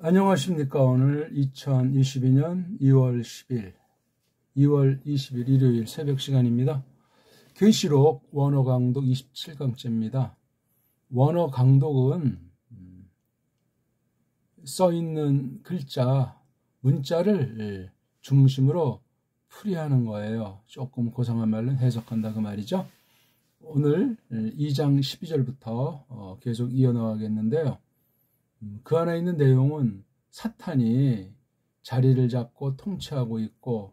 안녕하십니까. 오늘 2022년 2월 10일, 2월 20일 일요일 새벽 시간입니다. 계시록 원어강독 27강째입니다. 원어강독은 써있는 글자, 문자를 중심으로 풀이하는 거예요. 조금 고상한 말은 해석한다 그 말이죠. 오늘 2장 12절부터 계속 이어나가겠는데요. 그 안에 있는 내용은 사탄이 자리를 잡고 통치하고 있고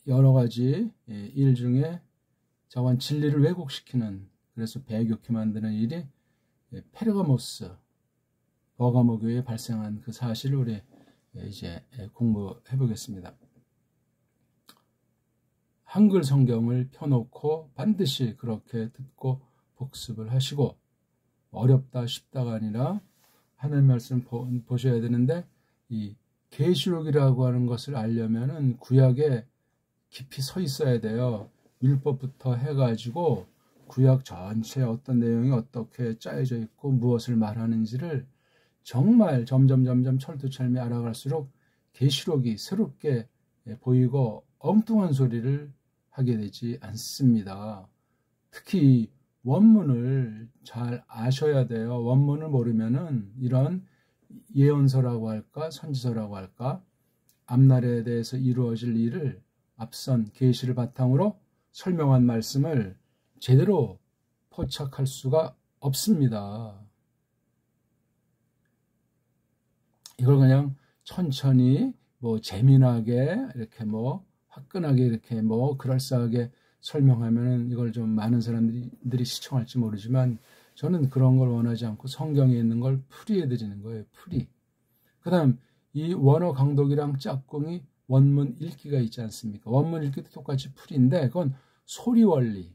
여러 가지 일 중에 자관 진리를 왜곡시키는, 그래서 배교케 만드는 일이 페르가모스 버가모 교회에 발생한 그 사실을 우리 이제 공부해 보겠습니다. 한글 성경을 펴놓고 반드시 그렇게 듣고 복습을 하시고, 어렵다 쉽다가 아니라 하나님 말씀 보셔야 되는데, 이 계시록이라고 하는 것을 알려면은 구약에 깊이 서 있어야 돼요. 율법부터 해가지고 구약 전체에 어떤 내용이 어떻게 짜여져 있고 무엇을 말하는지를 정말 점점 철두철미 알아갈수록 계시록이 새롭게 보이고 엉뚱한 소리를 하게 되지 않습니다. 특히 원문을 잘 아셔야 돼요. 원문을 모르면은 이런 예언서라고 할까, 선지서라고 할까, 앞날에 대해서 이루어질 일을 앞선 계시를 바탕으로 설명한 말씀을 제대로 포착할 수가 없습니다. 이걸 그냥 천천히 재미나게 이렇게 화끈하게 이렇게 그럴싸하게 설명하면은 이걸 좀 많은 사람들이 시청할지 모르지만, 저는 그런 걸 원하지 않고 성경에 있는 걸 풀이해 드리는 거예요. 풀이. 그 다음 이 원어 강독이랑 짝꿍이 원문 읽기가 있지 않습니까? 원문 읽기도 똑같이 풀이인데 그건 소리 원리.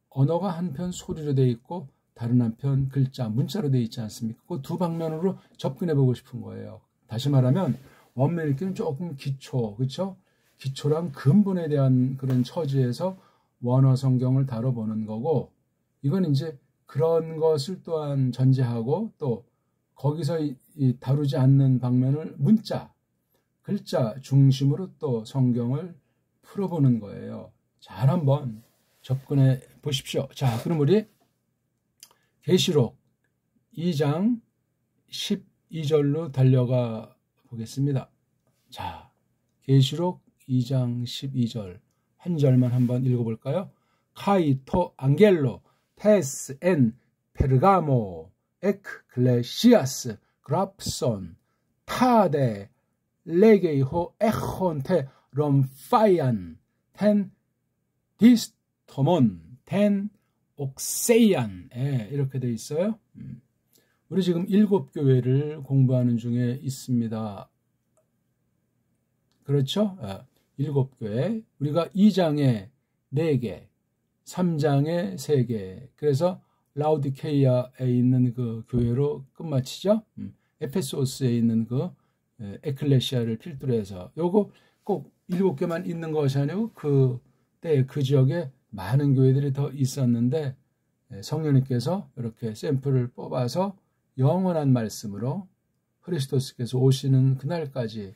언어가 한편 소리로 되어 있고 다른 한편 글자, 문자로 되어 있지 않습니까? 그 두 방면으로 접근해 보고 싶은 거예요. 다시 말하면 원문 읽기는 조금 기초, 그렇죠? 기초랑 근본에 대한 그런 처지에서 원어 성경을 다뤄보는 거고, 이건 이제 그런 것을 또한 전제하고 또 거기서 다루지 않는 방면을 문자, 글자 중심으로 또 성경을 풀어보는 거예요. 잘 한번 접근해 보십시오. 자, 그럼 우리 계시록 2장 12절로 달려가 보겠습니다. 자, 계시록 2장 12절 한 절만 한번 읽어볼까요? 카이토 안겔로 테스 엔 페르가모 에클레시아스 그랍손 타데 레게이호 에혼테 롬파이안 텐 디스토몬 텐 옥세이안, 이렇게 되어 있어요. 우리 지금 7교회를 공부하는 중에 있습니다. 그렇죠? 7교회. 우리가 2장에 4개, 3장에 3개. 그래서 라우디케이아에 있는 그 교회로 끝마치죠. 에페소스에 있는 그 에클레시아를 필두로 해서, 요거 꼭 7개만 있는 것이 아니고 그때 그 지역에 많은 교회들이 더 있었는데 성령님께서 이렇게 샘플을 뽑아서 영원한 말씀으로 그리스도께서 오시는 그날까지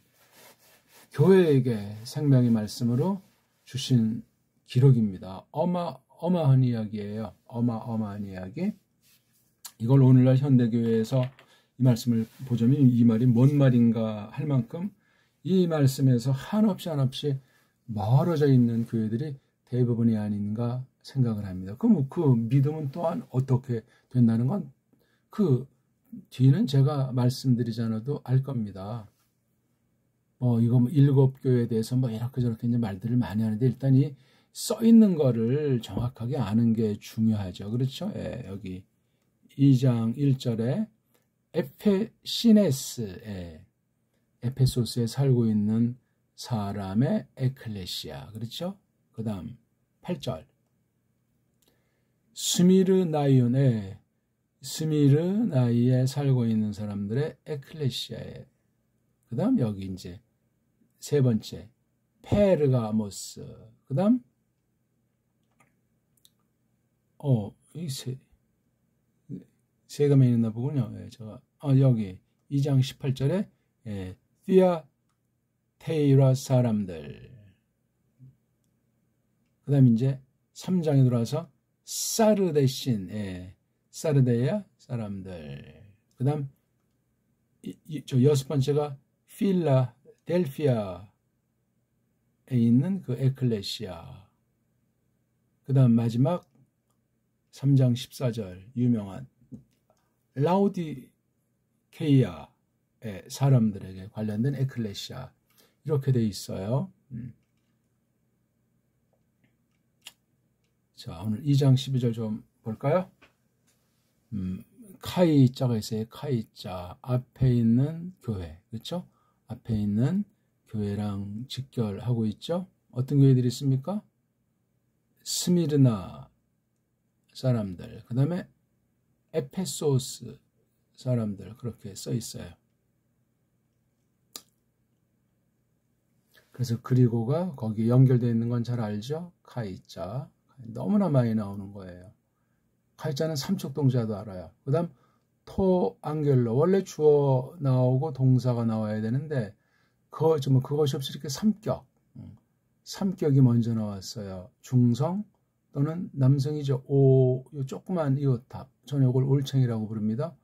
교회에게 생명의 말씀으로 주신 기록입니다. 어마어마한 이야기예요. 어마어마한 이야기. 이걸 오늘날 현대교회에서 이 말씀을 보자면 이 말이 뭔 말인가 할 만큼 이 말씀에서 한없이 멀어져 있는 교회들이 대부분이 아닌가 생각을 합니다. 그럼 그 믿음은 또한 어떻게 된다는 건 그 뒤는 제가 말씀드리지 않아도 알 겁니다. 이거 7교회에 대해서 이렇게 저렇게 이제 말들을 많이 하는데, 일단 이 써 있는 거를 정확하게 아는 게 중요하죠. 그렇죠? 여기 2장 1절에 에페시네스, 에페소스에 살고 있는 사람의 에클레시아. 그렇죠? 그 다음 8절 스미르나이온에 스미르나이에 살고 있는 사람들의 에클레시아에, 그 다음 여기 이제 세 번째 페르가모스, 그 다음 이 세 개만 있나 보군요. 제가 여기 2장 18절에 티아테이라 사람들, 그 다음에 이제 3장에 들어와서 사르데신, 사르데야 사람들, 그 다음 저 6번째가 필라델피아에 있는 그 에클레시아, 그 다음 마지막 3장 14절 유명한 라우디케이아의 사람들에게 관련된 에클레시아, 이렇게 돼 있어요. 자, 오늘 2장 12절 좀 볼까요? 카이자가 있어요. 카이자. 앞에 있는 교회. 그렇죠? 앞에 있는 교회랑 직결하고 있죠? 어떤 교회들이 있습니까? 스미르나 사람들, 그 다음에 에페소스 사람들, 그렇게 써 있어요. 그래서 그리고가 거기에 연결되어 있는 건 잘 알죠? 카이자. 너무나 많이 나오는 거예요. 카이자는 삼척동자도 알아요. 그 다음 토 앙겔로, 원래 주어 나오고 동사가 나와야 되는데 그것이 없이 이렇게 삼격이 먼저 나왔어요. 중성 또는 남성이죠. 요 조그만 이오탑, 저는 이걸 올챙이라고 부릅니다.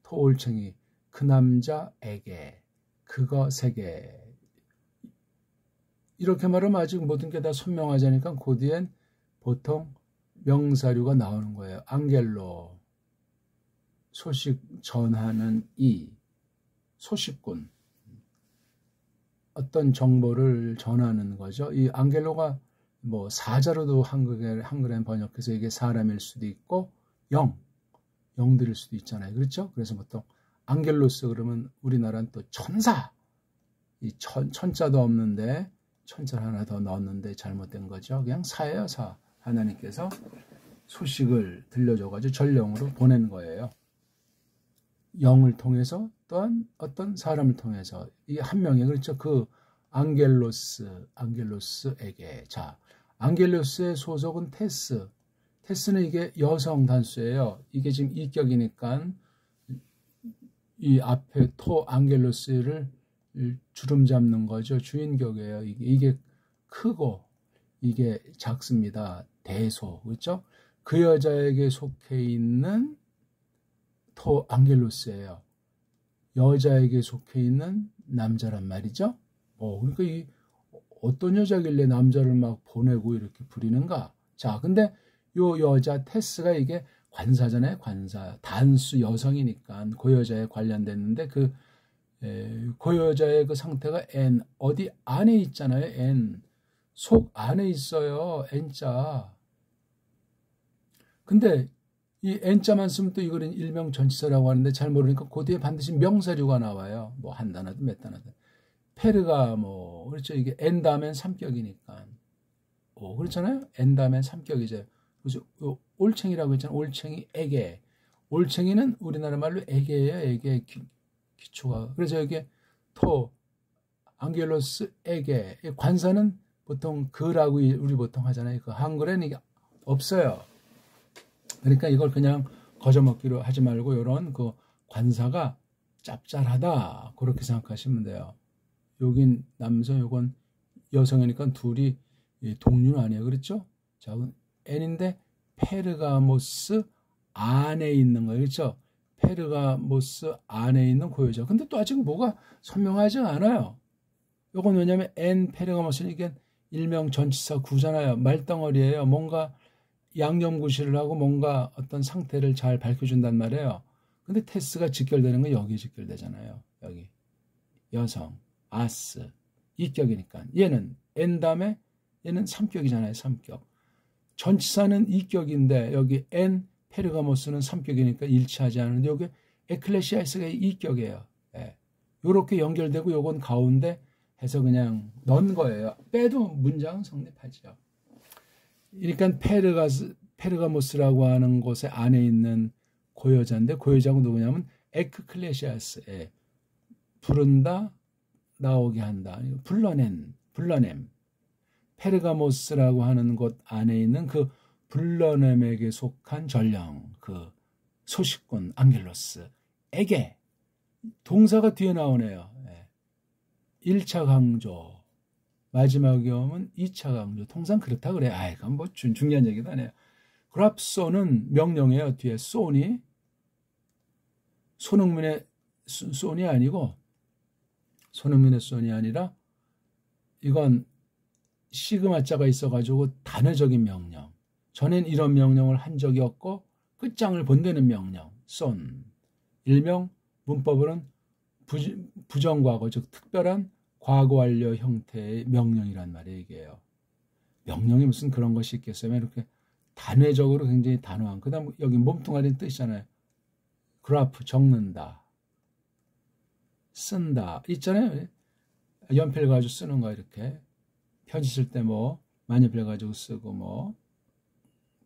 토올챙이, 그 남자에게, 그것에게, 이렇게 말하면 아직 모든 게 다 선명하지 않으니까 그 뒤엔 보통 명사류가 나오는 거예요. 앙겔로, 소식 전하는 소식꾼, 어떤 정보를 전하는 거죠. 이 앙겔로가 뭐 사자로도 한글에 번역해서 이게 사람일 수도 있고 영들일 수도 있잖아요. 그렇죠? 그래서 보통 앙겔로스 그러면 우리나라는 또 천사, 이 천자도 없는데 천자를 하나 더 넣었는데 잘못된 거죠. 그냥 사예요, 사. 하나님께서 소식을 들려줘가지고 전령으로 보낸 거예요. 영을 통해서 또한 어떤 사람을 통해서, 이 한 명이, 그렇죠? 그 앙겔로스에게. 자, 앙겔로스의 소속은 테스는 이게 여성 단수예요. 이게 지금 이격이니까 이 앞에 토 앙겔로스를 주름 잡는 거죠. 주인격이에요. 이게 크고 이게 작습니다. 대소, 그렇죠? 그 여자에게 속해 있는 토 앙겔로스예요. 여자에게 속해 있는 남자란 말이죠. 그러니까 이 어떤 여자길래 남자를 막 보내고 이렇게 부리는가? 자, 근데 요 여자 테스가 이게 관사잖아요. 관사. 단수 여성이니까 그 여자에 관련됐는데 그 여자의 그 상태가 어디 안에 있잖아요. 속 안에 있어요. N자. 근데 이 N자만 쓰면 또 이거는 일명전치사라고 하는데 잘 모르니까 그 뒤에 반드시 명사류가 나와요. 뭐 한 단어든 몇 단어든. 페르가 뭐 그렇죠. 이게 N 다음엔 삼격이니까. 그렇잖아요. N 다음엔 삼격이죠. 그래서 올챙이라고 했잖아요. 올챙이에게. 올챙이는 우리나라 말로 에게예요. 에게 기초가. 그래서 여기 토 앙겔로스에게, 관사는 보통 그라고 우리 보통 하잖아요. 그 한글에는 이게 없어요. 그러니까 이걸 그냥 거저먹기로 하지 말고 이런 그 관사가 짭짤하다, 그렇게 생각하시면 돼요. 여긴 남성, 요건 여성이니까 둘이 동류는 아니에요. 그렇죠? 자, N인데 페르가모스 안에 있는 거예요. 그렇죠? 페르가모스 안에 있는 고여자. 근데 또 아직 뭐가 선명하지 않아요. 요건 왜냐면 N 페르가모스는 이게 일명 전치사 구잖아요. 말덩어리예요. 뭔가 양념구실을 하고 뭔가 어떤 상태를 잘 밝혀준단 말이에요. 근데 테스가 직결되는 건 여기 직결되잖아요. 여기 여성, 아스, 이격이니까. 얘는 N 다음에 얘는 삼격이잖아요. 삼격. 전치사는 이격인데 여기 N 페르가모스는 삼격이니까 일치하지 않은데 여기 에클레시아스가 이격이에요. 요렇게 연결되고 요건 가운데 해서 그냥 넣은 거예요. 빼도 문장은 성립하죠. 그러니까 페르가모스라고 하는 곳에 안에 있는 고여자인데, 고여자가 누구냐면 에크클레시아스, 부른다, 나오게 한다, 불러냄. 페르가모스라고 하는 곳 안에 있는 그 불러냄에게 속한 전령, 그 소식꾼 앙겔로스에게 동사가 뒤에 나오네요. 1차 강조. 마지막에 오면 2차 강조. 통상 그렇다 그래. 그건 뭐 중요한 얘기도 아니에요. 그랍소는 명령이에요. 뒤에 쏜이 손흥민의 쏜이 아니고 손흥민의 쏜이 아니라 이건 시그마자가 있어가지고 단어적인 명령. 전엔 이런 명령을 한 적이 없고 끝장을 본다는 명령. 쏜. 일명 문법으로는 부정과거, 즉 특별한 과거 완료 형태의 명령이란 말이에요. 이게요. 명령이 무슨 그런 것이 있겠어요? 이렇게 단회적으로 굉장히 단호한. 그 다음 여기 몸뚱아리는 뜻이잖아요. 그래프 적는다. 쓴다. 있잖아요. 연필 가지고 쓰는 거 이렇게. 편지 쓸 때 뭐 만년필 가지고 쓰고 뭐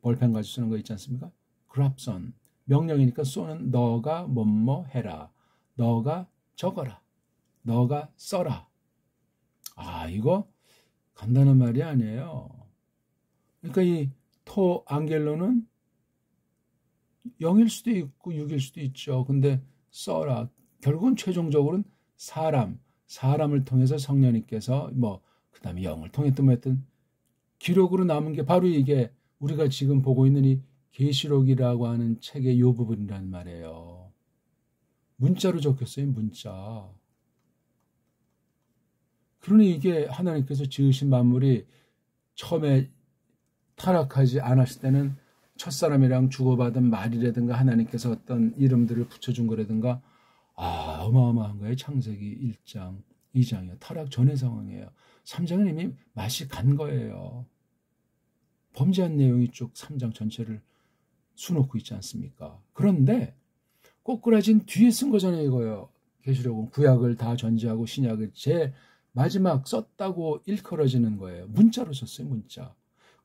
볼펜 가지고 쓰는 거 있지 않습니까? 그랍선. 명령이니까 쏘는 너가 뭐뭐 해라. 너가 적어라. 너가 써라. 이거 간단한 말이 아니에요. 그러니까 이 토 앙겔로는 0일 수도 있고 6일 수도 있죠. 근데 써라. 결국은 최종적으로는 사람을 통해서 성령님께서 그 다음에 영을 통했든 뭐했든 기록으로 남은 게 바로 이게 우리가 지금 보고 있는 이 계시록이라고 하는 책의 요 부분이란 말이에요. 문자로 적혔어요. 문자. 그러니 이게 하나님께서 지으신 만물이 처음에 타락하지 않았을 때는 첫사람이랑 주고받은 말이라든가 하나님께서 어떤 이름들을 붙여준 거라든가 어마어마한 거예요. 창세기 1장, 2장이요. 타락 전의 상황이에요. 3장은 이미 맛이 간 거예요. 범죄한 내용이 쭉 3장 전체를 수놓고 있지 않습니까? 그런데 꼬꾸라진 뒤에 쓴 거잖아요. 이거요. 계시록은 구약을 다 전제하고 신약을 제 마지막 썼다고 일컬어지는 거예요. 문자로 썼어요. 문자.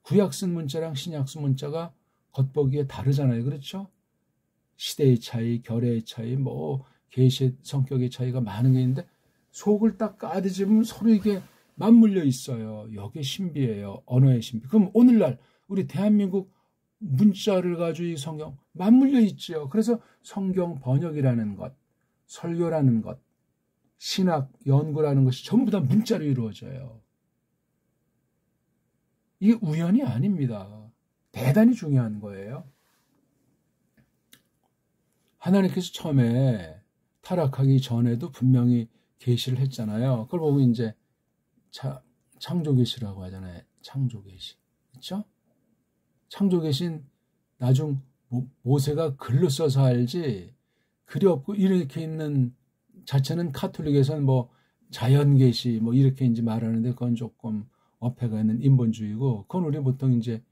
구약 쓴 문자랑 신약 쓴 문자가 겉보기에 다르잖아요. 그렇죠? 시대의 차이, 결의 차이, 계시 성격의 차이가 많은 게 있는데 속을 딱 까뒤집으면 서로 이게 맞물려 있어요. 이게 신비예요. 언어의 신비. 그럼 오늘날 우리 대한민국 문자를 가지고 이 성경 맞물려 있죠. 그래서 성경 번역이라는 것, 설교라는 것, 신학 연구라는 것이 전부 다 문자로 이루어져요. 이게 우연이 아닙니다. 대단히 중요한 거예요. 하나님께서 처음에 타락하기 전에도 분명히 계시를 했잖아요. 그걸 보고 이제 창조계시라고 하잖아요. 창조계시. 그렇죠? 창조계시는 나중 모세가 글로 써서 알지 글이 없고 이렇게 있는 자체는 카톨릭에서는 자연계시 이렇게 이제 말하는데 그건 조금 어폐가 있는 인본주의고 그건 우리 보통 이제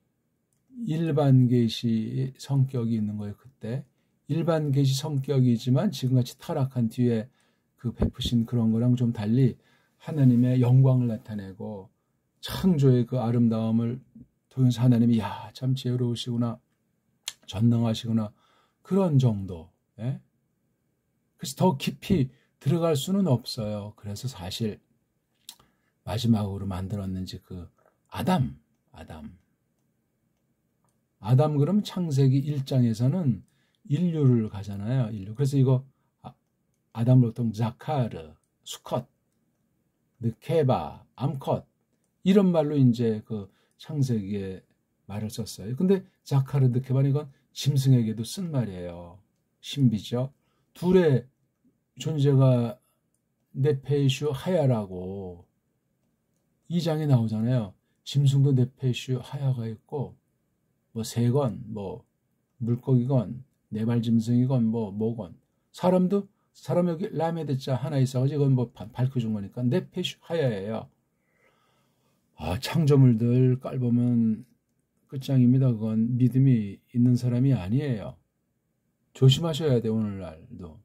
일반 계시 성격이 있는 거예요. 그때 일반 계시 성격이지만 지금같이 타락한 뒤에 그 베푸신 그런 거랑 좀 달리 하나님의 영광을 나타내고 창조의 그 아름다움을 통해서 하나님이 참 지혜로우시구나 전능하시구나 그런 정도. 그래서 더 깊이 들어갈 수는 없어요. 그래서 사실 마지막으로 만들었는지 그 아담 그러면 창세기 1장에서는 인류를 가잖아요. 인류. 그래서 이거 아담 로통 자카르 수컷 느케바 암컷 이런 말로 이제 그 창세기에 말을 썼어요. 근데 자카르 느케바는 이건 짐승에게도 쓴 말이에요. 신비죠. 둘의 존재가 네페슈 하야라고 2장에 나오잖아요. 짐승도 네페슈 하야가 있고 새건 물고기건 네발 짐승이건 뭐건 사람도 사람 여기 라메드자 하나 있어가지고 이건 밝혀준 거니까 네페슈 하야예요. 창조물들 깔보면 끝장입니다. 그건 믿음이 있는 사람이 아니에요. 조심하셔야 돼. 오늘날도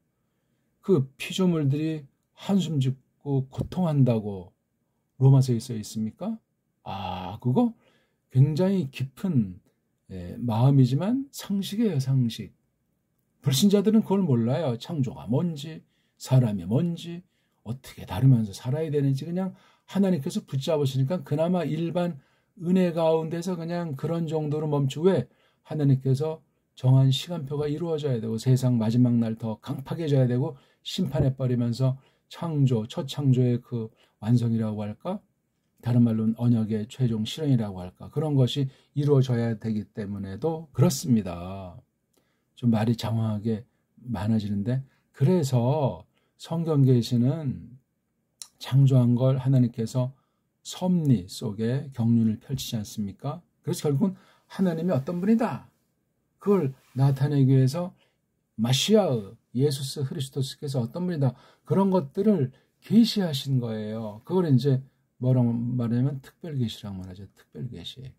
그 피조물들이 한숨 짓고 고통한다고 로마서에 써 있습니까? 그거 굉장히 깊은 마음이지만 상식이에요. 상식. 불신자들은 그걸 몰라요. 창조가 뭔지 사람이 뭔지 어떻게 다루면서 살아야 되는지 그냥 하나님께서 붙잡으시니까 그나마 일반 은혜 가운데서 그냥 그런 정도로 멈추고 왜 하나님께서 정한 시간표가 이루어져야 되고 세상 마지막 날 더 강팍해져야 되고 심판해버리면서 창조, 첫 창조의 그 완성이라고 할까? 다른 말로는 언약의 최종 실현이라고 할까? 그런 것이 이루어져야 되기 때문에도 그렇습니다. 좀 말이 장황하게 많아지는데, 그래서 성경 계시는 창조한 걸 하나님께서 섭리 속에 경륜을 펼치지 않습니까? 그래서 결국은 하나님이 어떤 분이다. 그걸 나타내기 위해서 마시아의 예수스 그리스도스께서 어떤 분이다. 그런 것들을 계시하신 거예요. 그걸 이제 뭐라고 말하냐면 특별계시라고 말하죠. 특별계시.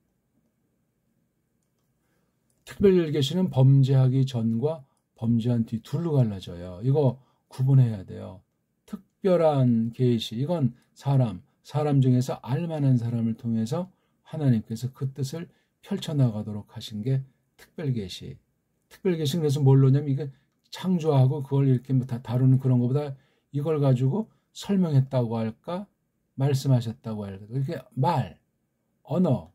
특별계시는 범죄하기 전과 범죄한 뒤 둘로 갈라져요. 이거 구분해야 돼요. 특별한 계시, 이건 사람 중에서 알만한 사람을 통해서 하나님께서 그 뜻을 펼쳐나가도록 하신 게 특별계시. 특별계시는 그래서 뭘로냐면 이게 창조하고 그걸 이렇게 다 다루는 그런 것보다 이걸 가지고 설명했다고 할까? 말씀하셨다고 할까? 이렇게 언어,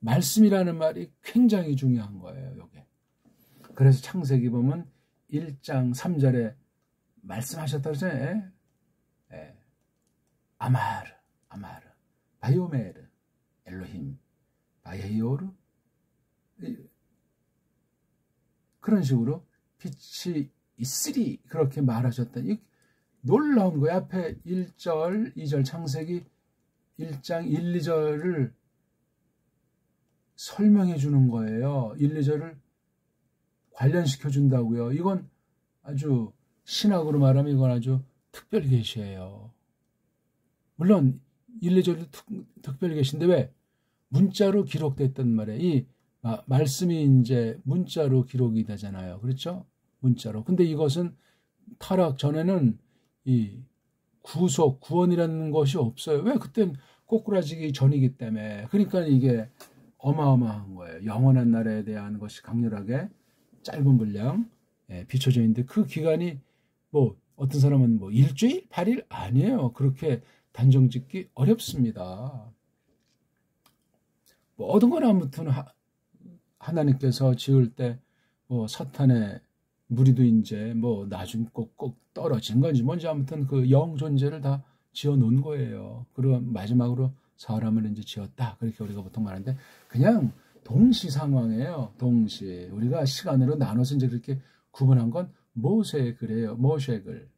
말씀이라는 말이 굉장히 중요한 거예요. 이게. 그래서 창세기 보면 1장 3절에 말씀하셨다고 했잖아요. 아마르, 바이오메르, 엘로힘, 바이오르. 그런 식으로 빛이 있으리 그렇게 말하셨다. 이 놀라운 거예요. 앞에 1절, 2절 창세기 1장 1, 2절을 설명해 주는 거예요. 1, 2절을 관련시켜 준다고요. 이건 아주 신학으로 말하면 이건 아주 특별 계시예요. 물론 1, 2절도 특별 계시인데 왜? 문자로 기록됐단 말이에요. 이 말씀이 이제 문자로 기록이 되잖아요. 그렇죠? 문자로. 근데 이것은 타락 전에는 이 구원이라는 것이 없어요. 왜? 그땐 꼬꾸라지기 전이기 때문에. 그러니까 이게 어마어마한 거예요. 영원한 나라에 대한 것이 강렬하게 짧은 분량 비춰져 있는데 그 기간이 뭐 어떤 사람은 뭐 일주일, 8일 아니에요. 그렇게 단정 짓기 어렵습니다. 뭐 어떤 거나 아무튼 하나님께서 지을 때 뭐 사탄의 무리도 이제 뭐 나중 꼭 떨어진 건지 뭔지 아무튼 그 영 존재를 다 지어 놓은 거예요. 그리고 마지막으로 사람을 이제 지었다. 그렇게 우리가 보통 말하는데 그냥 동시 상황이에요. 동시. 우리가 시간으로 나눠서 이제 그렇게 구분한 건 모세글이에요. 모세글.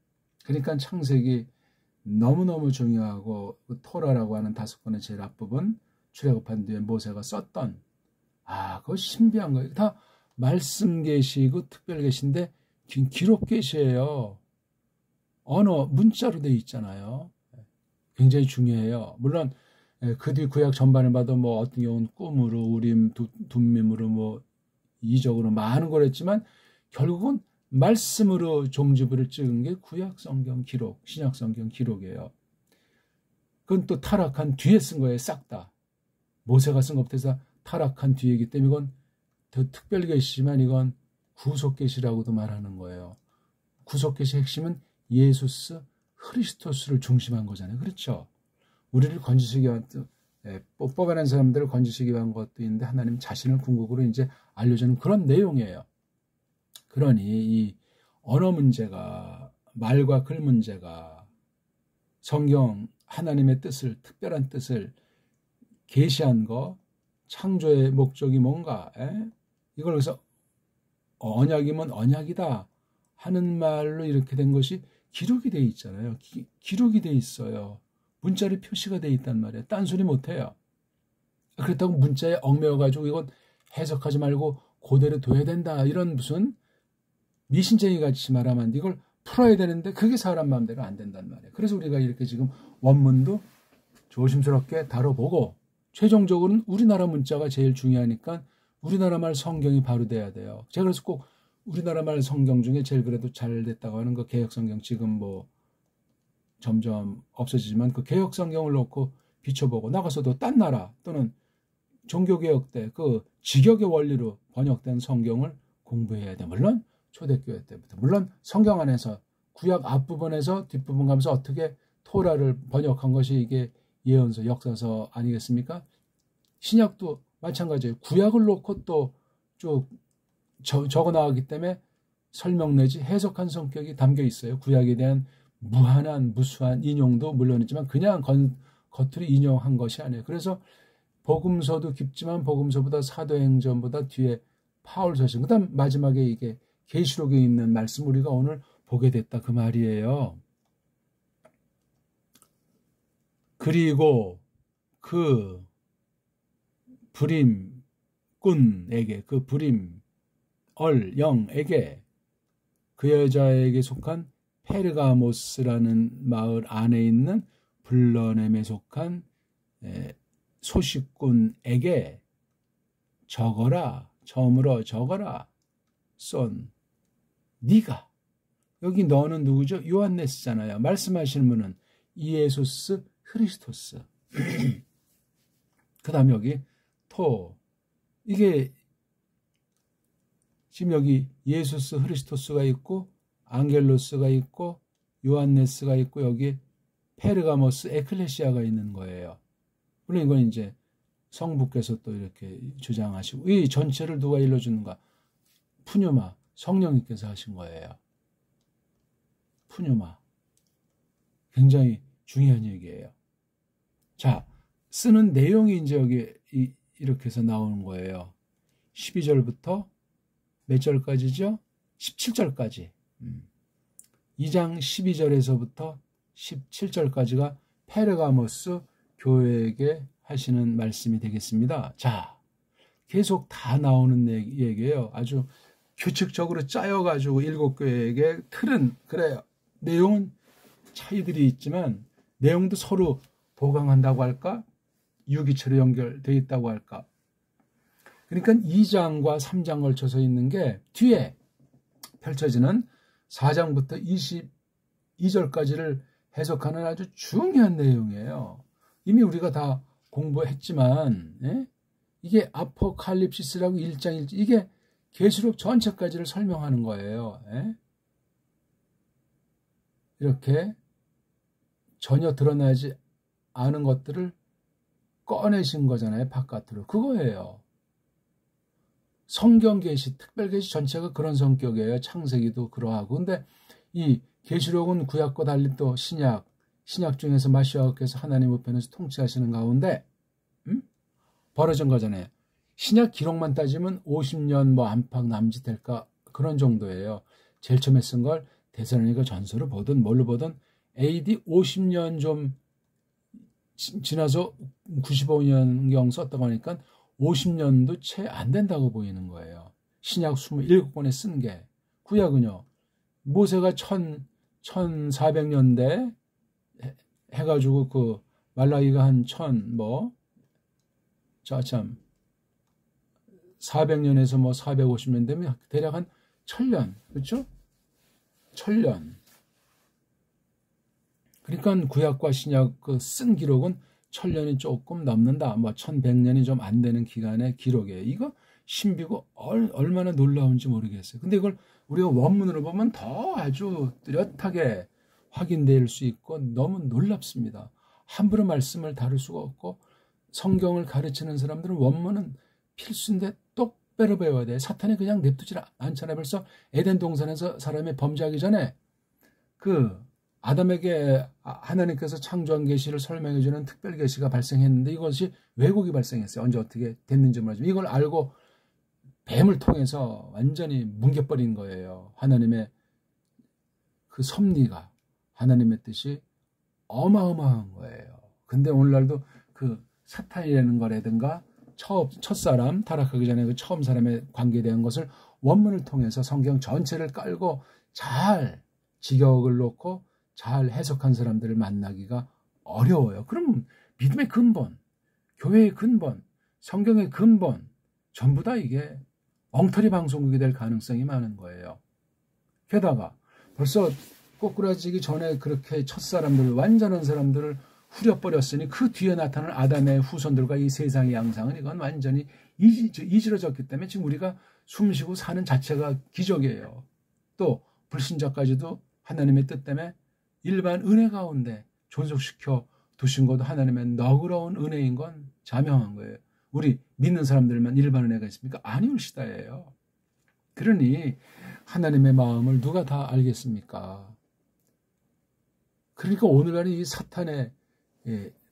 그러니까 창세기 너무너무 중요하고 그 토라라고 하는 5권의 제일 앞부분 출애굽한 뒤에 모세가 썼던 그거 신비한 거예요. 다 말씀 계시고 특별 계시인데 기록 계시예요. 언어 문자로 돼 있잖아요. 굉장히 중요해요. 물론 그 뒤 구약 전반을 봐도 뭐 어떤 경우는 꿈으로 우림 둠밈으로 뭐 이적으로 많은 걸 했지만 결국은 말씀으로 종지부를 찍은 게 구약 성경 기록, 신약 성경 기록이에요. 그건 또 타락한 뒤에 쓴 거예요. 싹 다. 모세가 쓴 것부터 타락한 뒤이기 때문에 이건 더 특별 계시지만 이건 구속 계시라고도 말하는 거예요. 구속 계시의 핵심은 예수스 그리스도스를 중심한 거잖아요. 그렇죠? 우리를 건지시기 위한 뽑아낸 사람들을 건지시기 위한 것도 있는데 하나님 자신을 궁극으로 이제 알려주는 그런 내용이에요. 그러니 이 언어 문제가 말과 글 문제가 성경 하나님의 뜻을 특별한 뜻을 계시한 거 창조의 목적이 뭔가 이걸 그래서 언약이면 언약이다 하는 말로 이렇게 된 것이 기록이 돼 있잖아요. 기록이 돼 있어요. 문자로 표시가 돼 있단 말이에요. 딴소리 못해요. 그렇다고 문자에 얽매여가지고 이건 해석하지 말고 그대로 둬야 된다 이런 무슨 미신쟁이 같이 말하면 안 돼. 이걸 풀어야 되는데 그게 사람 마음대로 안 된단 말이에요. 그래서 우리가 이렇게 지금 원문도 조심스럽게 다뤄보고 최종적으로는 우리나라 문자가 제일 중요하니까 우리나라 말 성경이 바로 돼야 돼요. 제가 그래서 꼭 우리나라 말 성경 중에 제일 그래도 잘 됐다고 하는 그 개혁 성경 지금 뭐 점점 없어지지만 그 개혁 성경을 놓고 비춰보고 나가서도 딴 나라 또는 종교개혁 때 그 직역의 원리로 번역된 성경을 공부해야 돼. 물론 초대교회 때부터. 물론 성경 안에서 구약 앞부분에서 뒷부분 가면서 어떻게 토라를 번역한 것이 이게 예언서, 역사서 아니겠습니까? 신약도 마찬가지예요. 구약을 놓고 또 쭉 적어 나가기 때문에 설명 내지 해석한 성격이 담겨 있어요. 구약에 대한 무수한 인용도 물론이지만 그냥 겉으로 인용한 것이 아니에요. 그래서 복음서도 깊지만 복음서보다 사도행전보다 뒤에 바울서신, 그 다음 마지막에 이게 계시록에 있는 말씀 우리가 오늘 보게 됐다 그 말이에요. 그리고 그 불임꾼에게, 그 영에게, 그 여자에게 속한 페르가모스라는 마을 안에 있는 블러넴에 속한 소식꾼에게 적어라, 처음으로 적어라. 쏜 네가, 여기 너는 누구죠? 요한네스잖아요. 말씀하시는 분은 이에수스 크리스토스. 그 다음 여기 이게 지금 여기 예수스 크리스토스가 있고 앙겔로스가 있고 요한네스가 있고 여기 페르가모스 에클레시아가 있는 거예요. 물론 이건 이제 성부께서 또 이렇게 주장하시고, 이 전체를 누가 일러주는가? 푸뉴마, 성령님께서 하신 거예요. 푸뉴마. 굉장히 중요한 얘기예요. 자, 쓰는 내용이 이제 여기 이렇게 해서 나오는 거예요. 12절부터 몇 절까지죠? 17절까지. 2장 12절에서부터 17절까지가 페르가모스 교회에게 하시는 말씀이 되겠습니다. 자, 계속 다 나오는 얘기예요. 아주 규칙적으로 짜여가지고 7교회에게 틀은, 그래요. 내용은 차이들이 있지만 내용도 서로 보강한다고 할까? 유기체로 연결되어 있다고 할까? 그러니까 2장과 3장 걸쳐서 있는 게 뒤에 펼쳐지는 4장부터 22절까지를 해석하는 아주 중요한 내용이에요. 이미 우리가 다 공부했지만, 예? 이게 아포칼립시스라고 1장 1절, 이게 계시록 전체까지를 설명하는 거예요. 예? 이렇게 전혀 드러나지 않은 것들을 꺼내신 거잖아요. 바깥으로. 그거예요. 성경 계시, 특별 계시 전체가 그런 성격이에요. 창세기도 그러하고. 근데 이 계시록은 구약과 달리 또 신약 중에서 마시아께서 하나님 우편에서 통치하시는 가운데 벌어진 거잖아요. 신약 기록만 따지면 50년 뭐 안팎 남짓될까 그런 정도예요. 제일 처음에 쓴 걸 데살로니가 전서를 보든 뭘로 보든 AD 50년 좀 지나서 95년경 썼다고 하니까 50년도 채 안 된다고 보이는 거예요. 신약 27권에 쓴 게. 구약은요, 모세가 1400년대 해가지고 그 말라기가 한 400년에서 뭐 450년 되면 대략 한 1000년, 그렇죠? 1000년. 그러니까 구약과 신약 그 쓴 기록은 1000년이 조금 넘는다. 뭐 1100년이 좀 안 되는 기간의 기록이에요. 이거 신비고 얼마나 놀라운지 모르겠어요. 근데 이걸 우리가 원문으로 보면 더 아주 뚜렷하게 확인될 수 있고 너무 놀랍습니다. 함부로 말씀을 다룰 수가 없고, 성경을 가르치는 사람들은 원문은 필수인데 똑바로 배워야 돼. 사탄이 그냥 냅두질 않잖아요. 벌써 에덴 동산에서 사람이 범죄하기 전에 그 아담에게 하나님께서 창조한 계시를 설명해 주는 특별 계시가 발생했는데 이것이 왜곡이 발생했어요. 언제 어떻게 됐는지 모르지만 이걸 알고 뱀을 통해서 완전히 뭉개버린 거예요. 하나님의 그 섭리가, 하나님의 뜻이 어마어마한 거예요. 근데 오늘날도 그 사탄이라는 거라든가 첫사람, 타락하기 전에 그 처음 사람에 관계된 것을 원문을 통해서 성경 전체를 깔고 잘 직역을 놓고 잘 해석한 사람들을 만나기가 어려워요. 그럼 믿음의 근본, 교회의 근본, 성경의 근본 전부 다 이게 엉터리 방송국이 될 가능성이 많은 거예요. 게다가 벌써 꼬꾸라지기 전에 그렇게 첫사람들, 완전한 사람들을 후려버렸으니 그 뒤에 나타난 아담의 후손들과 이 세상의 양상은 이건 완전히 이지러졌기 때문에 지금 우리가 숨쉬고 사는 자체가 기적이에요. 또 불신자까지도 하나님의 뜻 때문에 일반 은혜 가운데 존속시켜 두신 것도 하나님의 너그러운 은혜인 건 자명한 거예요. 우리 믿는 사람들만 일반 은혜가 있습니까? 아니올 시다예요. 그러니 하나님의 마음을 누가 다 알겠습니까? 그러니까 오늘날의 이 사탄의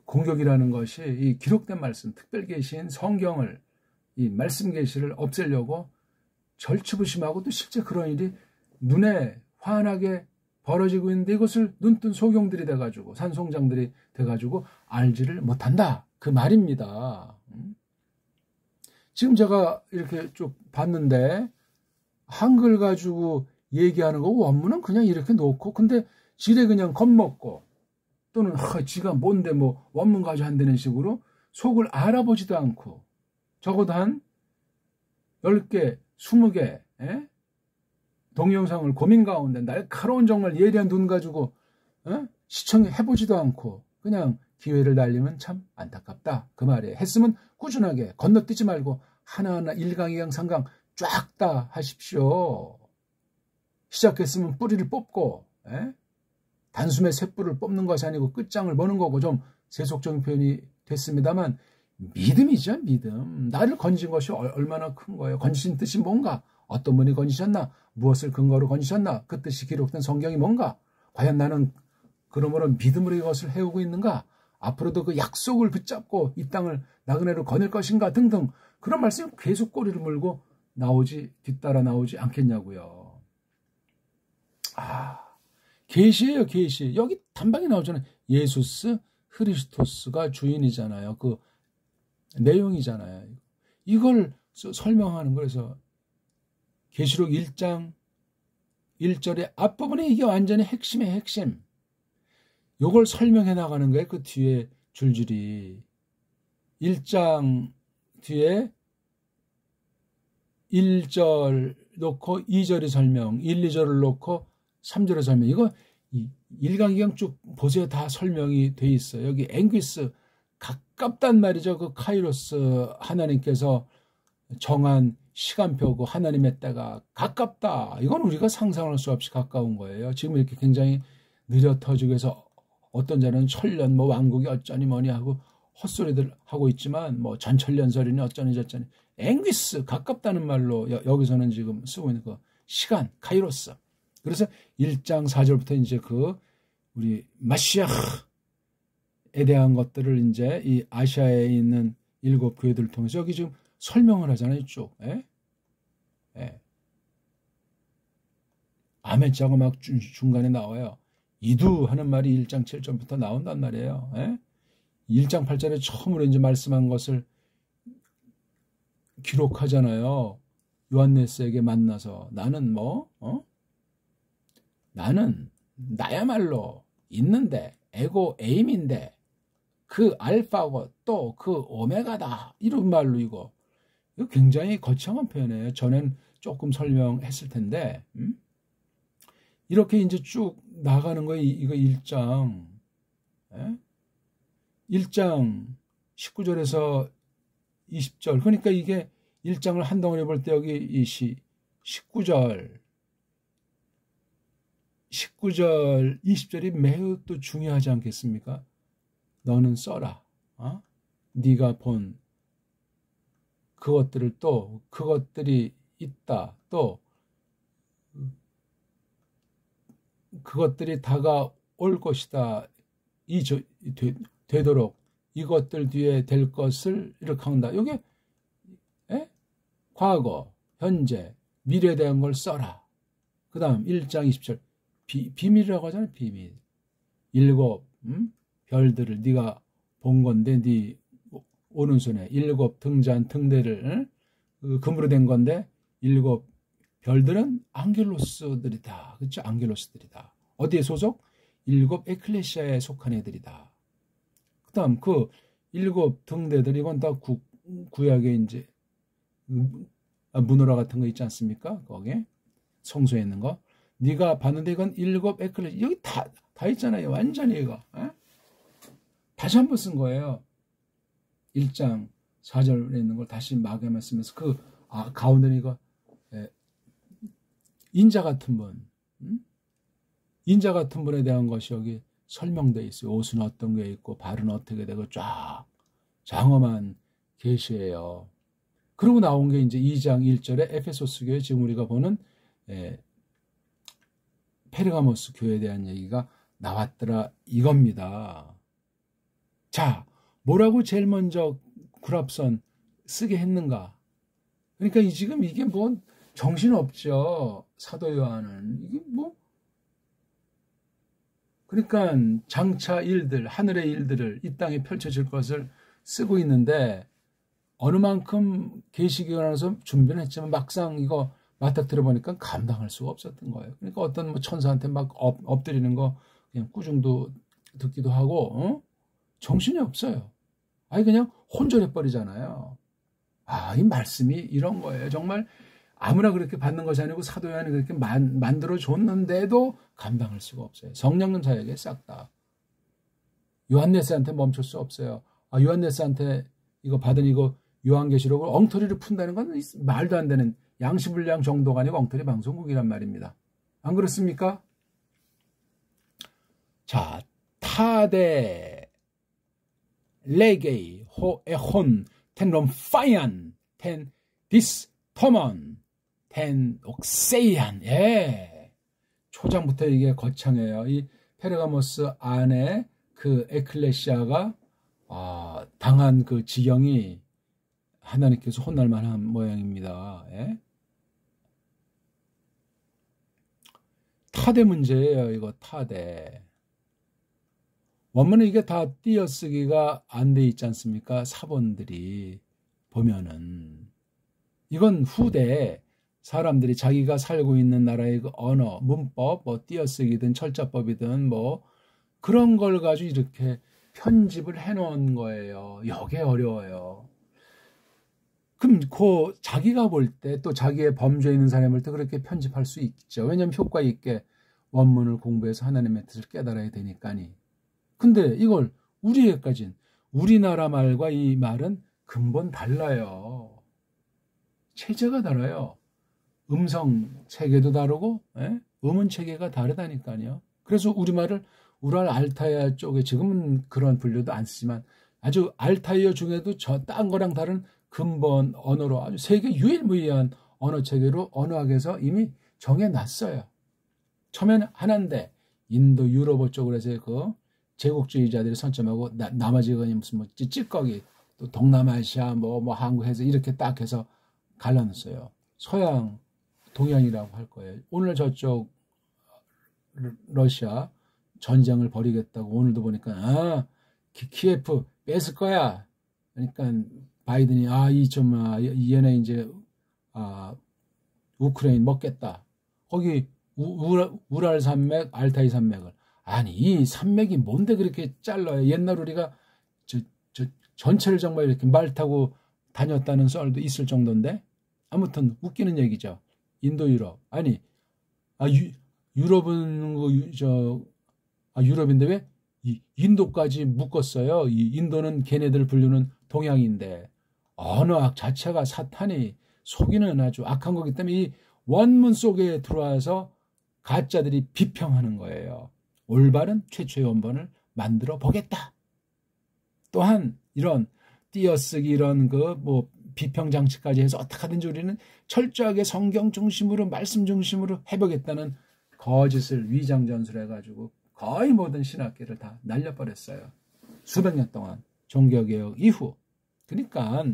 공격이라는 것이 이 기록된 말씀, 특별 계시인 성경을, 이 말씀 계시를 없애려고 절치부심하고 또 실제 그런 일이 눈에 환하게 벌어지고 있는데 이것을 눈뜬 소경들이 돼가지고 산송장들이 돼가지고 알지를 못한다. 그 말입니다. 지금 제가 이렇게 쭉 봤는데 한글 가지고 얘기하는 거 원문은 그냥 이렇게 놓고 근데 지레 그냥 겁먹고 또는 지가 뭔데 뭐 원문 가지고 한다는 식으로 속을 알아보지도 않고 적어도 한 10개, 20개 동영상을 고민 가운데 날카로운 정말 예리한 눈 가지고 시청해보지도 않고 그냥 기회를 날리면 참 안타깝다. 그 말이에요. 했으면 꾸준하게 건너뛰지 말고 하나하나 1강, 2강, 3강 쫙 다 하십시오. 시작했으면 뿌리를 뽑고 단숨에 쇳불을 뽑는 것이 아니고 끝장을 보는 거고 좀 세속적인 표현이 됐습니다만 믿음이죠. 믿음. 나를 건진 것이 얼마나 큰 거예요. 건지신 뜻이 뭔가? 어떤 분이 건지셨나? 무엇을 근거로 건지셨나? 그 뜻이 기록된 성경이 뭔가? 과연 나는 그러므로 믿음으로 이것을 해오고 있는가? 앞으로도 그 약속을 붙잡고 이 땅을 나그네로 거닐 것인가? 등등 그런 말씀이 계속 꼬리를 물고 뒤따라 나오지 않겠냐고요. 계시예요, 계시. 여기 단방에 나오잖아요. 예수스 크리스토스가 주인이잖아요. 그 내용이잖아요. 이걸 설명하는 거라서 계시록 1장 1절의 앞부분에 이게 완전히 핵심의 핵심. 이걸 설명해 나가는 거예요. 그 뒤에 줄줄이. 1장 뒤에 1절 놓고 2절의 설명, 1, 2절을 놓고 3절의 설명. 이거 1강, 2강 쭉 보세요. 다 설명이 돼 있어요. 여기 앵귀스 가깝단 말이죠. 그 카이로스 하나님께서 정한 시간표고 하나님의 때가 가깝다. 이건 우리가 상상할 수 없이 가까운 거예요. 지금 이렇게 굉장히 느려 터지고 해서 어떤 자는 천년 뭐 왕국이 어쩌니 뭐니 하고 헛소리들 하고 있지만 뭐 전천년설이니 어쩌니 저쩌니 앵귀스 가깝다는 말로 여기서는 지금 쓰고 있는 거 시간 카이로스. 그래서 1장 4절부터 이제 그 우리 마시아에 대한 것들을 이제 이 아시아에 있는 7 교회들을 통해서 여기 지금 설명을 하잖아요, 쭉. 아멘자가 막 중간에 나와요. 이두 하는 말이 1장 7절부터 나온단 말이에요. 1장 8절에 처음으로 이제 말씀한 것을 기록하잖아요. 요한네스에게 만나서 나는 나는 나야말로 있는데 에고 에임인데 그 알파고 또 그 오메가다. 이런 말로 이거 굉장히 거창한 표현이에요. 전엔 조금 설명했을 텐데 이렇게 이제 쭉 나가는 거예요. 이거 1장 1장 19절에서 20절. 그러니까 이게 1장을 한 덩어리 볼 때 여기 이 19절 20절이 매우 또 중요하지 않겠습니까? 너는 써라. 네가 본 그것들을 또 그것들이 있다. 또 그것들이 다가올 것이다. 되도록 이것들 뒤에 될 것을 이렇게 한다. 이게 과거, 현재, 미래에 대한 걸 써라. 그 다음 1장 20절 비밀이라고 하잖아요. 비밀. 7 별들을 네가 본 건데 네 오른손에 7 등잔 등대를 금으로 된 건데 7 별들은 앙겔로스들이다. 그렇죠? 앙겔로스들이다. 어디에 소속? 7 에클레시아에 속한 애들이다. 그 다음 그 7 등대들 이건 다 구약에 이제 문호라 같은 거 있지 않습니까? 거기에 성소에 있는 거. 네가 봤는데 이건 7 에클레시아 여기 다 있잖아요. 완전히 이거. 다시 한번 쓴 거예요. 1장 4절에 있는 걸 다시 마감해 쓰면서 가운데는 이거 인자 같은 분, 인자 같은 분에 대한 것이 여기 설명되어 있어요. 옷은 어떤 게 있고 발은 어떻게 되고 쫙 장엄한 계시예요. 그러고 나온 게 이제 2장 1절에 에페소스 교회, 지금 우리가 보는 페르가모스 교회에 대한 얘기가 나왔더라 이겁니다. 자, 뭐라고 제일 먼저 구랍선 쓰게 했는가? 그러니까 지금 이게 뭐 정신없죠. 사도 요한은. 이게 뭐 그러니까 장차 일들, 하늘의 일들을 이 땅에 펼쳐질 것을 쓰고 있는데 어느 만큼 계시기관에서 준비는 했지만 막상 이거 맞닥 들어보니까 감당할 수가 없었던 거예요. 그러니까 어떤 뭐 천사한테 막 엎드리는 거 그냥 꾸중도 듣기도 하고 정신이 없어요. 아니 그냥 혼절해 버리잖아요. 아, 이 말씀이 이런 거예요. 정말 아무나 그렇게 받는 것이 아니고 사도 요한이 그렇게 만들어 줬는데도 감당할 수가 없어요. 성령님 사역에 싹 다. 요한네스한테 멈출 수 없어요. 아, 요한네스한테 이거 받은 이거 요한계시록을 엉터리를 푼다는 건 말도 안 되는 양시불량 정도가 아니고 엉터리 방송국이란 말입니다. 안 그렇습니까? 자, 타데 레게이 호에혼 텐 롬파이안 텐 디스터먼 텐 옥세이안. 예, 초장부터 이게 거창해요. 이 페르가모스 안에 그 에클레시아가 당한 그 지경이 하나님께서 혼날 만한 모양입니다. 예? 타대 문제예요. 이거 타대. 원문은 이게 다 띄어쓰기가 안 돼 있지 않습니까? 사본들이 보면은. 이건 후대 사람들이 자기가 살고 있는 나라의 그 언어, 문법, 뭐 띄어쓰기든 철자법이든 뭐 그런 걸 가지고 이렇게 편집을 해놓은 거예요. 이게 어려워요. 그럼 그 자기가 볼 때 또 자기의 범죄에 있는 사람을 볼 때 그렇게 편집할 수 있죠. 왜냐하면 효과 있게 원문을 공부해서 하나님의 뜻을 깨달아야 되니까니. 근데 이걸 우리에까진 우리나라 말과 이 말은 근본 달라요. 체제가 달라요. 음성 체계도 다르고 음운 체계가 다르다니까요. 그래서 우리말을 우랄 알타이아 쪽에 지금은 그런 분류도 안 쓰지만 아주 알타이어 중에도 저 딴 거랑 다른 근본 언어로 아주 세계 유일무이한 언어 체계로 언어학에서 이미 정해놨어요. 처음에는 하나인데 인도 유럽어 쪽으로 해서 그 제국주의자들이 선점하고 나머지가 무슨 뭐 찌꺼기 또 동남아시아 뭐 한국 해서 이렇게 딱 해서 갈라놨어요. 서양 동양이라고 할 거예요. 오늘 저쪽 러시아 전쟁을 벌이겠다고 오늘도 보니까 키예프 뺏을 거야. 그러니까 바이든이 얘네 이제 우크라이나 먹겠다. 거기 우랄 산맥, 알타이 산맥을 아니 이 산맥이 뭔데 그렇게 잘라요? 옛날 우리가 전체를 정말 이렇게 말 타고 다녔다는 썰도 있을 정도인데 아무튼 웃기는 얘기죠. 인도 유럽 아니 유럽은 유럽인데 왜 인도까지 묶었어요? 이 인도는 걔네들 분류는 동양인데 언어학 자체가 사탄이 속이는 아주 악한 거기 때문에 이 원문 속에 들어와서 가짜들이 비평하는 거예요. 올바른 최초의 원본을 만들어 보겠다. 또한 이런 띄어쓰기 이런 뭐 비평 장치까지 해서 어떻게 하든지 우리는 철저하게 성경 중심으로 말씀 중심으로 해보겠다는 거짓을 위장 전술해가지고 거의 모든 신학계를 다 날려버렸어요. 수백 년 동안 종교개혁 이후. 그러니까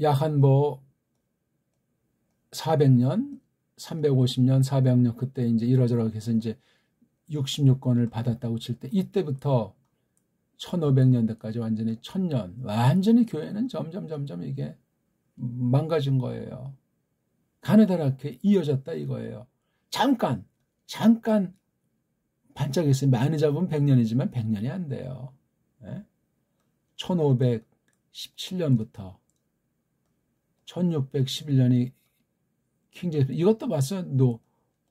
약 한 400년, 350년, 400년 그때 이제 이러저러 해서 이제 66권을 받았다고 칠 때 이때부터 1500년대까지 완전히 1000년 완전히 교회는 점점 이게 망가진 거예요. 가느다랗게 이어졌다 이거예요. 잠깐 반짝했어요. 많이 잡으면 100년이지만 100년이 안 돼요. 1517년부터 1611년이 킹제임스 이것도 봤어요.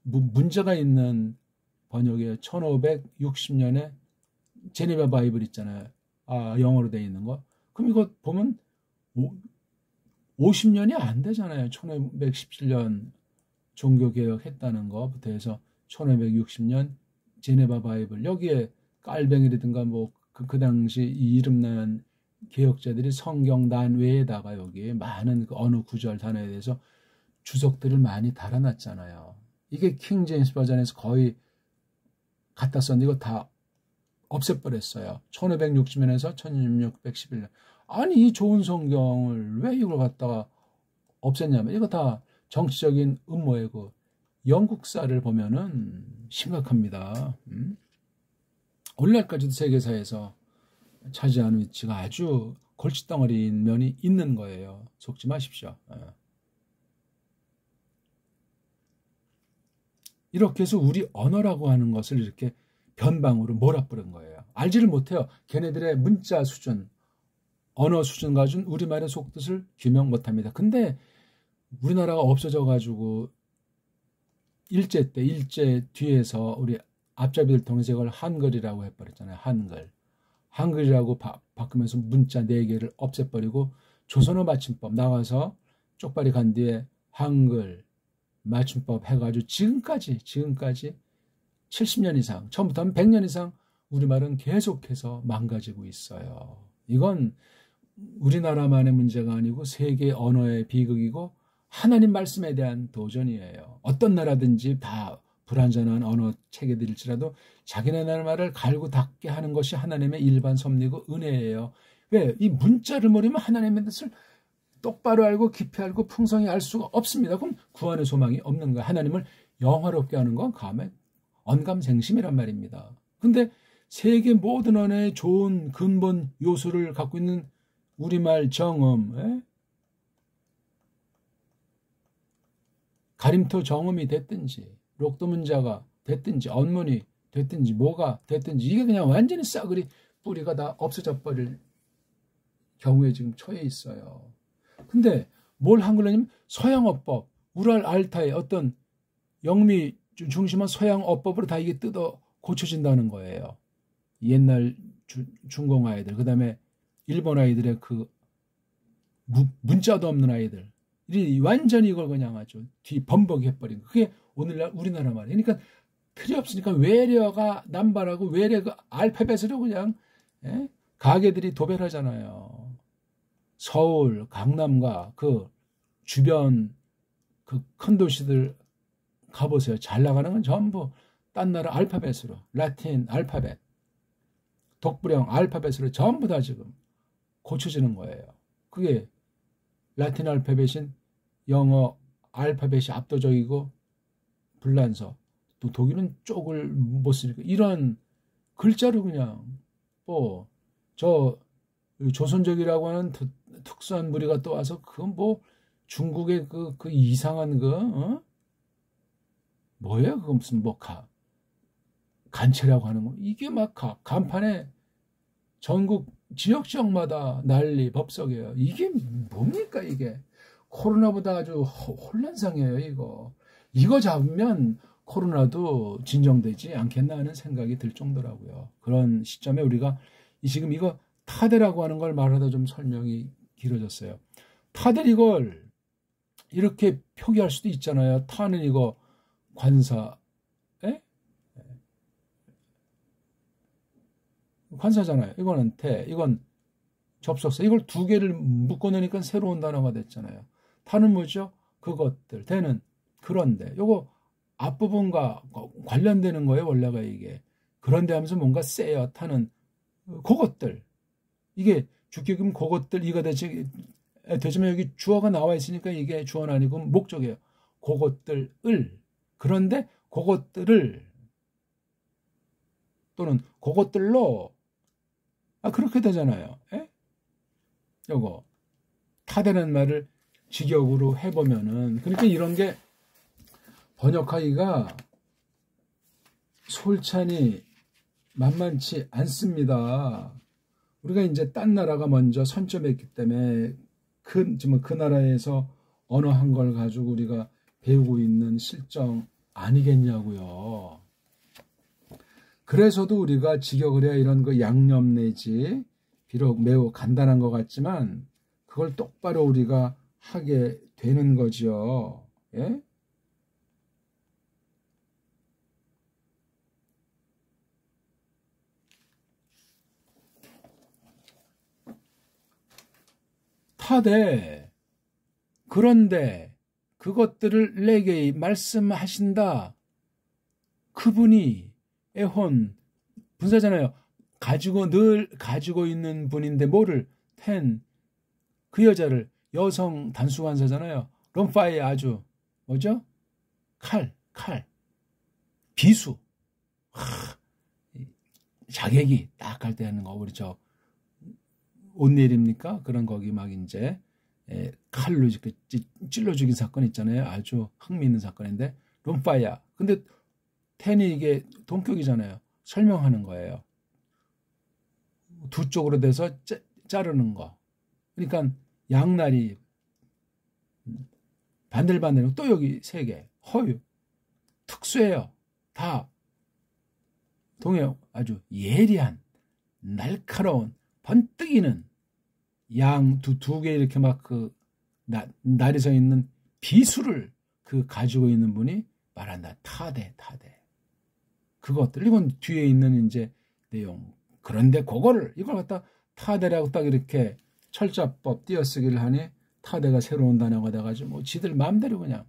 문제가 있는 번역이에요. 1560년에 제네바 바이블 있잖아요. 영어로 되어 있는 거. 그럼 이거 보면 50년이 안 되잖아요. 1517년 종교개혁 했다는 거부터 해서 1560년 제네바 바이블 여기에 깔뱅이라든가 그 당시 이 이름난 개혁자들이 성경단 외에다가 여기 많은 그 어느 구절 단어에 대해서 주석들을 많이 달아놨잖아요. 이게 킹 제임스 버전에서 거의 갖다 썼는데 이거 다 없애버렸어요. 1560년에서 1611년. 아니 이 좋은 성경을 왜 이걸 갖다가 없앴냐면 이거 다 정치적인 음모의 그 영국사를 보면은 심각합니다. 오늘날까지도 세계사에서 차지하는 위치가 아주 골칫덩어리인 면이 있는 거예요. 속지 마십시오. 이렇게 해서 우리 언어라고 하는 것을 이렇게 변방으로 몰아버린 거예요. 알지를 못해요. 걔네들의 문자 수준, 언어 수준 가진 우리말의 속뜻을 규명 못합니다. 근데 우리나라가 없어져가지고 일제 때, 일제 뒤에서 우리 앞잡이들 통해서 이걸 한글이라고 해버렸잖아요. 한글이라고 바꾸면서 문자 4개를 없애버리고 조선어 맞춤법 나와서 쪽발이 간 뒤에 한글 맞춤법 해가지고 지금까지 70년 이상, 처음부터 하면 100년 이상 우리말은 계속해서 망가지고 있어요. 이건 우리나라만의 문제가 아니고 세계 언어의 비극이고 하나님 말씀에 대한 도전이에요. 어떤 나라든지 다 불완전한 언어 체계들일지라도 자기네 나라 말을 갈고 닦게 하는 것이 하나님의 일반 섭리고 은혜예요. 왜? 이 문자를 모르면 하나님의 뜻을 똑바로 알고 깊이 알고 풍성히 알 수가 없습니다. 그럼 구원의 소망이 없는 거예요. 하나님을 영화롭게 하는 건 감의 언감생심이란 말입니다. 근데 세계 모든 언어의 좋은 근본 요소를 갖고 있는 우리말 정음, 가림토 정음이 됐든지 록도 문자가 됐든지 언문이 됐든지 뭐가 됐든지 이게 그냥 완전히 싸그리 뿌리가 다 없어져 버릴 경우에 지금 처해 있어요. 근데 뭘 한 걸로냐면 서양어법, 우랄 알타의 어떤 영미 중심한 서양어법으로 다 이게 뜯어 고쳐진다는 거예요. 옛날 중공 아이들, 그 다음에 일본 아이들의 그 문자도 없는 아이들, 완전히 이걸 그냥 아주 뒤범벅해버린 그게 오늘날 우리나라 말이에요. 그러니까 필요 없으니까 외래어가 남발하고 외래 그 알파벳으로 그냥 가게들이 도배하잖아요. 서울, 강남과 그 주변 그 큰 도시들 가보세요. 잘 나가는 건 전부 딴 나라 알파벳으로, 라틴 알파벳, 독불형 알파벳으로 전부 다 지금 고쳐지는 거예요. 그게 라틴 알파벳인 영어 알파벳이 압도적이고 불란서, 또 독일은 쪽을 못 쓰니까 이런 글자로 그냥 저 조선족이라고 하는 특수한 무리가 또 와서 그건 중국의 그 이상한 뭐예요? 그거 무슨 간체라고 하는 거. 이게 막 간판에 전국 지역마다 난리 법석이에요. 이게 뭡니까 이게. 코로나보다 아주 혼란상이에요 이거 잡으면 코로나도 진정되지 않겠나 하는 생각이 들 정도라고요. 그런 시점에 우리가 지금 이거 타대라고 하는 걸 말하다 좀 설명이 길어졌어요. 타대 이걸 이렇게 표기할 수도 있잖아요. 타는 이거 관사, 관사잖아요. 이거는 태, 이건 접속사. 이걸 두 개를 묶어놓으니까 새로운 단어가 됐잖아요. 타는 뭐죠? 그것들. 태는 그런데. 요거 앞부분과 관련되는 거예요. 원래가 이게. 그런데 하면서 뭔가 세요. 타는 그것들. 이게 주격이면 그것들 이가 되지만 여기 주어가 나와 있으니까 이게 주어는 아니고 목적이에요. 그것들을. 그런데 그것들을 또는 그것들로 그렇게 되잖아요. 요거 타되는 말을 직역으로 해보면은 그러니까 이런 게 번역하기가 솔찬히 만만치 않습니다. 우리가 이제 딴 나라가 먼저 선점했기 때문에 그 나라에서 언어 한 걸 가지고 우리가 배우고 있는 실정 아니겠냐고요. 그래서도 우리가 직역을 해야 이런 그 양념 내지 비록 매우 간단한 것 같지만 그걸 똑바로 우리가 하게 되는 거죠. 예? 타되 그런데 그것들을 내게 말씀하신다. 그분이 에혼 분사잖아요. 늘 가지고 있는 분인데 뭐를 그 여자를 여성 단수관사잖아요. 롬파이에 아주 뭐죠? 칼 비수 자객이 딱 할 때 하는 거 우리 저 온내일입니까? 그런 거기 막 이제 칼로 이렇게 찔러 죽인 사건 있잖아요. 아주 흥미있는 사건인데 롬파이야. 근데 텐이 이게 동격이잖아요. 설명하는 거예요. 두 쪽으로 돼서 자르는 거. 그러니까 양날이 반들반들 또 여기 세 개. 허유. 특수해요. 다 동해 아주 예리한 날카로운 번뜩이는 양 두 개 이렇게 막 그 날이 서 있는 비수를 그 가지고 있는 분이 말한다. 타대. 그것들 이건 뒤에 있는 이제 내용. 그런데 그거를 이걸 갖다 타대라고 딱 이렇게 철자법 띄어쓰기를 하니 타대가 새로운 단어가 돼가지고 뭐 지들 마음대로 그냥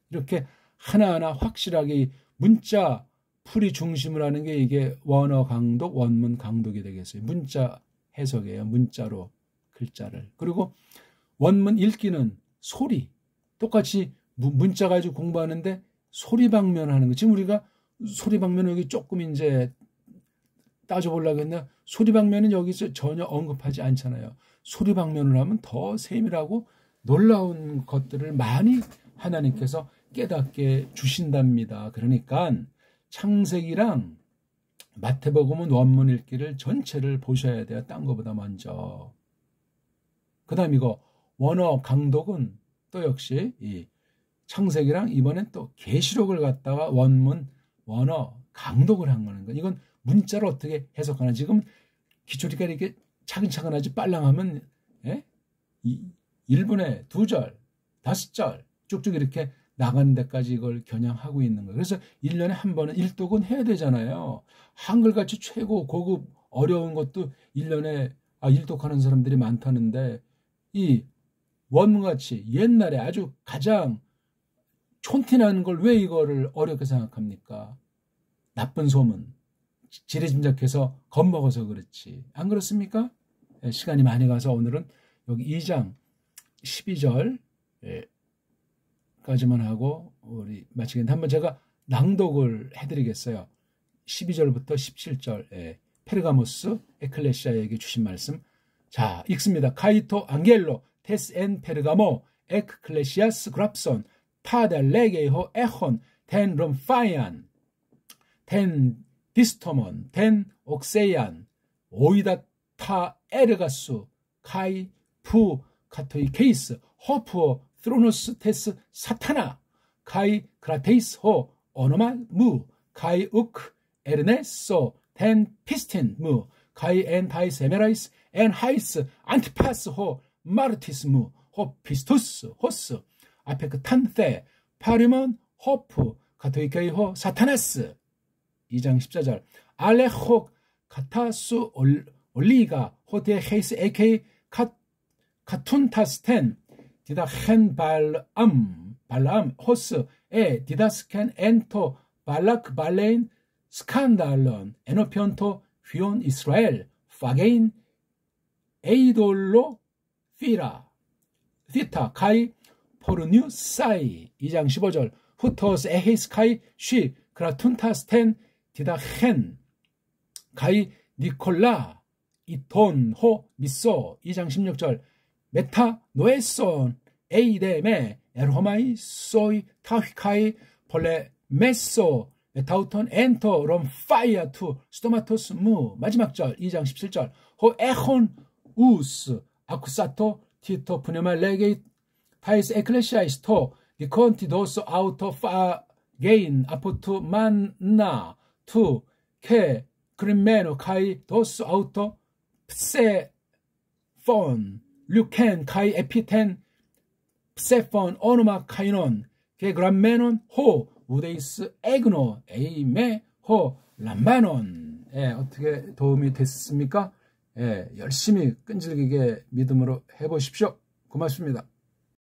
이렇게 하나하나 확실하게 문자 풀이 중심을 하는 게 이게 원어 강독, 원문 강독이 되겠어요. 문자 해석이에요. 문자로 글자를. 그리고 원문 읽기는 소리. 똑같이 문자 가지고 공부하는데 소리 방면하는 거. 지금 우리가 소리 방면은 여기 조금 이제 따져보려고 했는데 소리 방면은 여기서 전혀 언급하지 않잖아요. 소리 방면을 하면 더 세밀하고 놀라운 것들을 많이 하나님께서 깨닫게 주신답니다. 그러니까 창세기랑 마태복음은 원문 읽기를 전체를 보셔야 돼요. 딴 거보다 먼저. 그 다음 이거 원어 강독은 또 역시 이 창세기랑 이번엔 또 계시록을 갖다가 원어 강독을 한 거는 거. 이건 문자를 어떻게 해석하나. 지금 기초리가 이렇게 차근차근하지 빨랑하면 1분에 2절, 5절 쭉쭉 이렇게 나가는 데까지 이걸 겨냥하고 있는 거예요. 그래서 1년에 한 번은 일독은 해야 되잖아요. 한글같이 최고 고급 어려운 것도 1년에 일독하는 사람들이 많다는데 이 원문같이 옛날에 아주 가장 촌티나는 걸 왜 이거를 어렵게 생각합니까? 나쁜 소문, 지레짐작해서 겁먹어서 그렇지. 안 그렇습니까? 시간이 많이 가서 오늘은 여기 2장 12절 까지만 하고 우리 마치겠는데 한번 제가 낭독을 해드리겠어요. 12절부터 17절 페르가모스 에클레시아에게 주신 말씀. 자, 읽습니다. 카이토 앙겔로 테스 엔 페르가모 에클레시아스 그랍손 타델 레게이호 에혼 텐 롬파이안 텐 디스토몬 텐 옥세이안 오이다 타 에르가수 카이 푸 카토이 케이스 호프오 트로노스 테스 사타나 카이 크라테이스 호 오노마 무 카이 우크 에르네소 텐 피스틴 무 카이 엔 파이스 에메라이스 엔 하이스 안티파스 호 마르티스 무호 피스투스 호스 앞에 그 탄테 파리몬 호프 카토이케이 호 사타나스 2장 14절 알레호 카타수 올리가 호데 헤이스 에케이 카툰타스텐 디다 헨 발암 호스 에 디다스켄 엔토 발락 발레인 스칸달론 에노편토 휘온 이스라엘 파게인 에이돌로 피타 카이 포르뉴사이 2장 15절 후토스 에헤이스카이 쉬 그라툰타스텐 디다 헨 가이 니콜라 이톤 호 미소 2장 16절 메타 노에손 에이데메 에르호마이 소이 타휘카이 폴레 메소 메타우톤 엔토 롬파이아 투 스토마토스 무 마지막 절 2장 17절 호 에혼 우스 아쿠사토 티토 푸네마 레게이 파이스 에클레시아이스토 니콘티도스 아우토 파게인 아포투 만나 투 케 그린메노 카이 도스 아우토 psephon 류켄 카이 에피텐 psephon 오노마 카이논 게 그란메논 호 우데이스 에그노 에이메 호 람바논. 어떻게 도움이 됐습니까? 열심히 끈질기게 믿음으로 해보십시오. 고맙습니다.